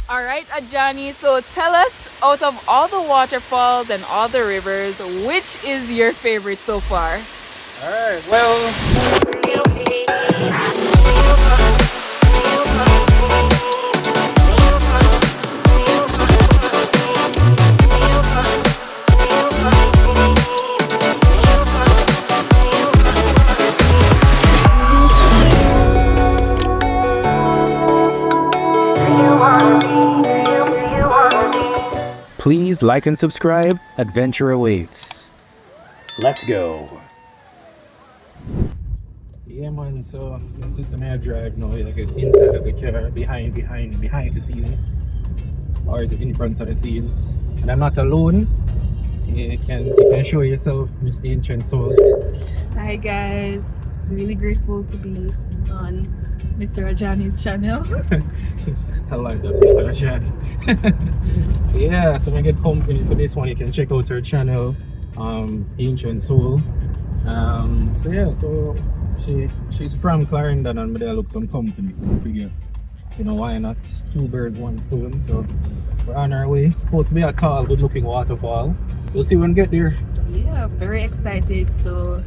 Alright, Ajani, so tell us, out of all the waterfalls and all the rivers, which is your favorite so far? Alright, well, please like and subscribe. Adventure awaits. Let's go. Yeah, man. So this is my drive now. Like inside of the car, behind the scenes, or is it in front of the scenes? And I'm not alone. You can show yourself, Miss Ancient Soul. Hi guys, really grateful to be on Mr. Ajani's channel. I like that, Mr. Ajani. Yeah, so when I get company for this one, you can check out her channel, Ancient Soul. So yeah, so she's from Clarendon and there look some company, so we figure, you know, why not two birds, one stone. So we're on our way. It's supposed to be a tall, good looking waterfall. We'll see when we get there. Yeah, very excited. So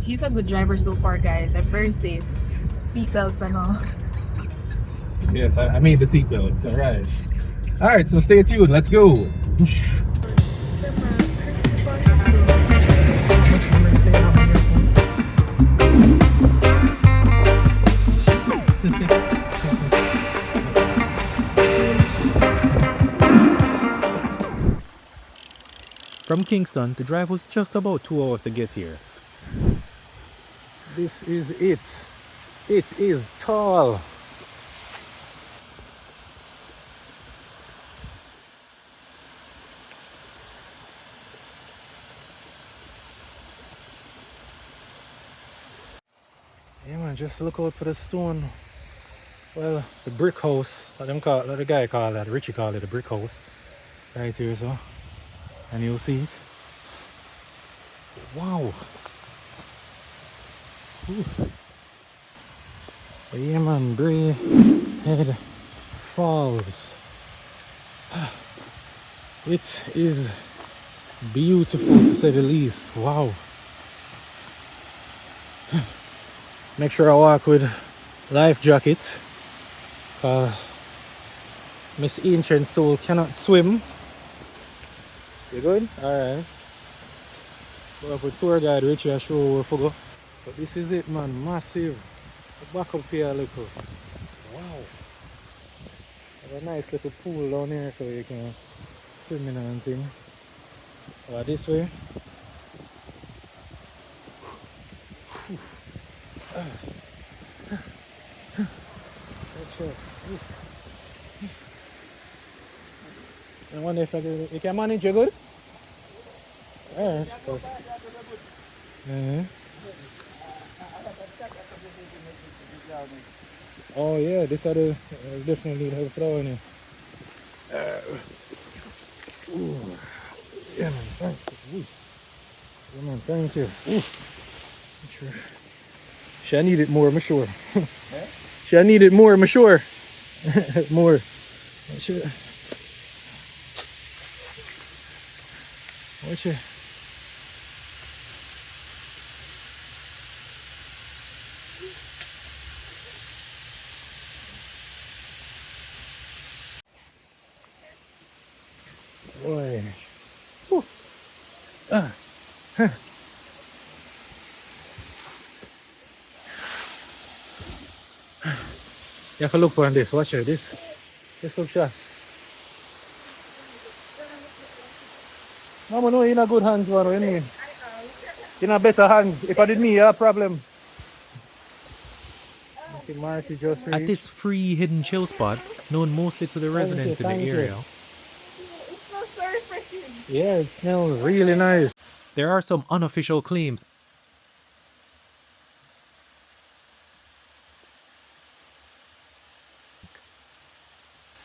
he's a good driver so far, guys. I'm very safe. Seatbelts and all. Yes, I made the seatbelts. Alright, so stay tuned. Let's go. From Kingston, the drive was just about 2 hours to get here. This is it. It is tall. Yeah, man, just look out for the stone. Well, the brick house. Let the guy call that. Richie called it a brick house. Right here, so. And you'll see it. Wow. Ooh. Yeah, man, Brae Head Falls. It is beautiful to say the least. Wow. Make sure I walk with life jacket. Miss Ancient Soul cannot swim. You good? Alright. So for tour guide Richie, I show where we go. But this is it, man. Massive. Back up here a little. Wow. Have a nice little pool down here so you can swim in and thing. This way. I wonder if you can manage it good? Alright. Oh yeah, this are the definitely have a flower in it. Yeah man, thank you. Yeah man, thank you. Sure. She need it more, I'm sure. She need it more, I'm sure. More. Sure. Watch it. Boy. Whew. Huh. You have to look on this. Watch it. This look shot. Mama, no, you're in a good hands, man. What do you mean? You're in a better hands. If I did me, you have a problem. At this free hidden chill spot, known mostly to the residents in the area, It smells so refreshing. Yeah, it smells really nice. There are some unofficial claims.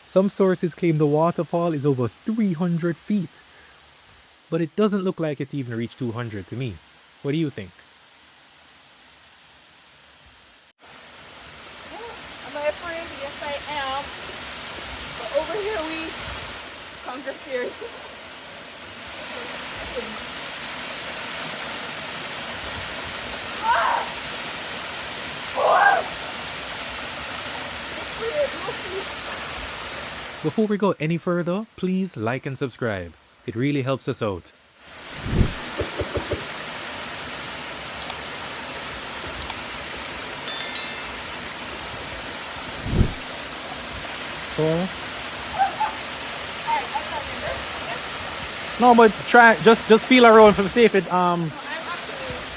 Some sources claim the waterfall is over 300 feet. But it doesn't look like it's even reached 200 to me. What do you think? Am I afraid? Yes, I am. But over here we conquer fears. Before we go any further, please like and subscribe. It really helps us out. So, no, but try just feel around for see if it I'm actually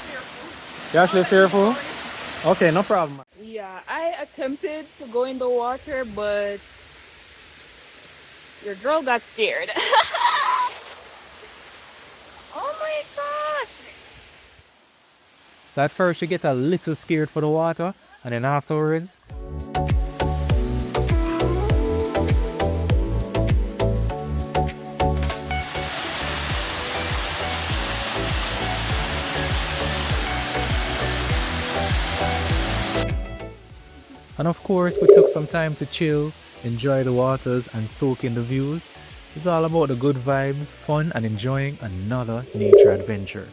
fearful. you're actually fearful. Okay, no problem. Yeah, I attempted to go in the water, but your girl got scared. Oh my gosh! So at first you get a little scared for the water, and then afterwards, and of course we took some time to chill, enjoy the waters and soak in the views. It's all about the good vibes, fun and enjoying another nature adventure.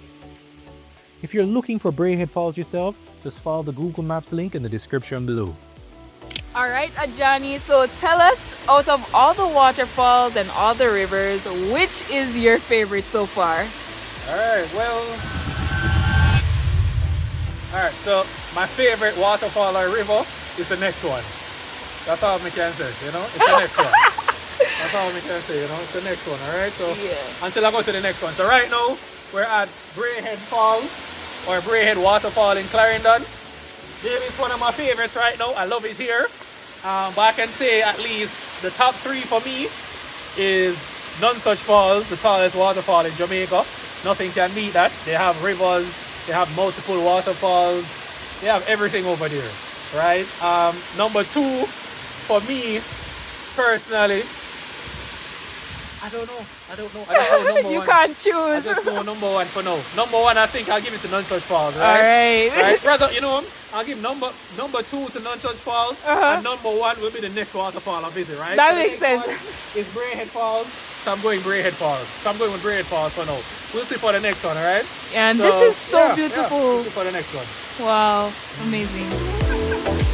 If you're looking for Brae Head Falls yourself, just follow the Google Maps link in the description below. Alright, Ajani, so tell us, out of all the waterfalls and all the rivers, which is your favorite so far? Alright, so my favorite waterfall or river is the next one. That's all I can say, you know? It's the next one. That's all I can say, you know? It's the next one, alright? So Yeah. until I go to the next one. So right now, we're at Brae Head Falls or Brae Head Waterfall in Clarendon. This is one of my favorites right now. I love it here. But I can say at least the top three for me is NonSuch Falls, the tallest waterfall in Jamaica. Nothing can beat that. They have rivers, they have multiple waterfalls, they have everything over there, right? Number two, for me personally, I don't know number You one. can't I choose. just know number one for now. Number one, I think I'll give it to NonSuch Falls, right? Alright. Right, brother, you know, I'll give number two to NonSuch Falls, and number one will be the next waterfall I visit, right? That So the makes next sense. one is Brae Head Falls, so I'm going Brae Head Falls. So I'm going with Brae Head Falls for now. We'll see for the next one, alright? And this is so yeah, beautiful. we'll see for the next one. Wow, amazing.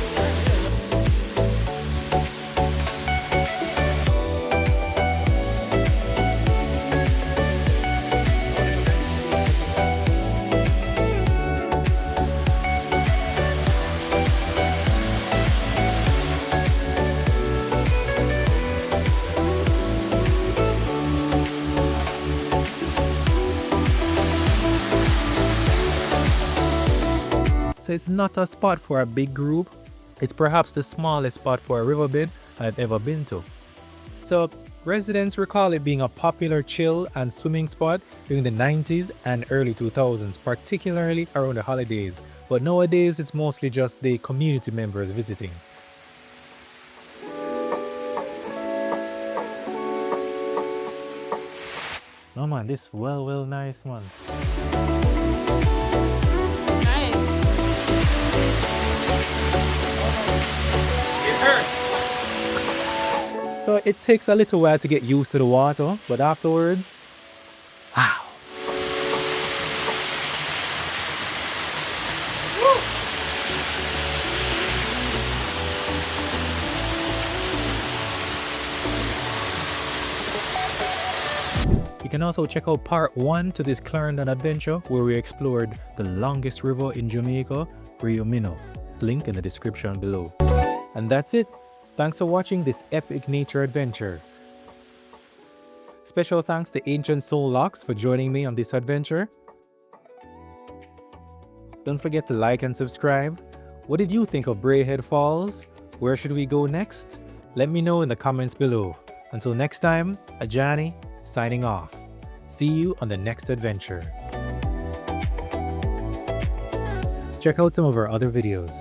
So it's not a spot for a big group. It's perhaps the smallest spot for a riverbed I've ever been to. So residents recall it being a popular chill and swimming spot during the 90s and early 2000s, particularly around the holidays. But nowadays it's mostly just the community members visiting. No man, this well nice man. Nice. It hurts. So it takes a little while to get used to the water, but afterwards, wow. You can also check out part 1 to this Clarendon adventure where we explored the longest river in Jamaica, Minho. Link in the description below. And that's it. Thanks for watching this epic nature adventure. Special thanks to Ancient Soul Locks for joining me on this adventure. Don't forget to like and subscribe. What did you think of Brae Head Falls? Where should we go next? Let me know in the comments below. Until next time, Ajani signing off. See you on the next adventure. Check out some of our other videos.